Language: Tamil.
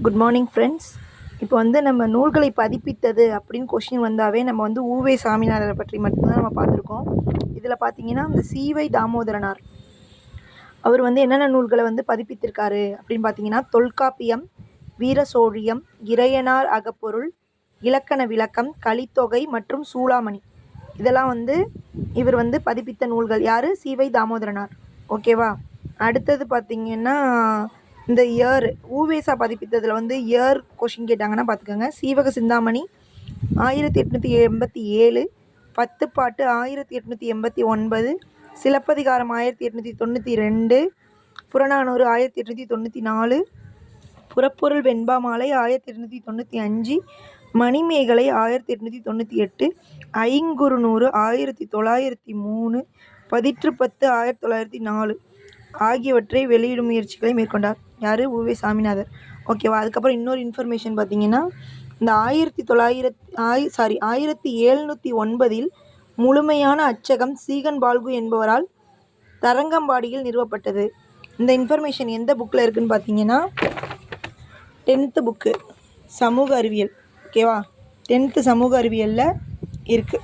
Good morning friends. இப்போ வந்து நம்ம நூல்களை பதிப்பித்தது அப்படின்னு கொஷின் வந்தாவே நம்ம வந்து ஊவே சாமிநாதரை பற்றி மட்டும்தான் நம்ம பார்த்துருக்கோம். இதில் பார்த்தீங்கன்னா இந்த சீவை தாமோதரனார் அவர் வந்து என்னென்ன நூல்களை வந்து பதிப்பித்திருக்காரு அப்படின்னு பார்த்தீங்கன்னா தொல்காப்பியம், வீரசோழியம், இறையனார் அகப்பொருள், இலக்கண விளக்கம், கலித்தொகை மற்றும் சூளாமணி. இதெல்லாம் வந்து இவர் வந்து பதிப்பித்த நூல்கள். யார்? சீவை தாமோதரனார். ஓகேவா? அடுத்தது பார்த்திங்கன்னா இந்த இயர் ஊவேசா பதிப்பித்ததில் வந்து இயர் கொஷின் கேட்டாங்கன்னா பார்த்துக்கோங்க. சீவக சிந்தாமணி 1887, பத்துப்பாட்டு 1889, சிலப்பதிகாரம் 1892, புறநானூறு 1894, புறப்பொருள் வெண்பா மாலை 1895, மணிமேகலை 1898, ஐங்குறுநூறு 1903, பதிற்றுப்பத்து 1904 ஆகியவற்றை வெளியிடும் முயற்சிகளை மேற்கொண்டார். யார்? ஊவே சாமிநாதர். ஓகேவா? அதுக்கப்புறம் இன்னொரு இன்ஃபர்மேஷன் பார்த்தீங்கன்னா இந்த 1709 முழுமையான அச்சகம் சீகன் பால்கு என்பவரால் தரங்கம்பாடியில் நிறுவப்பட்டது. இந்த இன்ஃபர்மேஷன் எந்த புக்கில் இருக்குதுன்னு பார்த்தீங்கன்னா 10th புக்கு சமூக அறிவியல். ஓகேவா? 10th சமூக அறிவியலில் இருக்குது.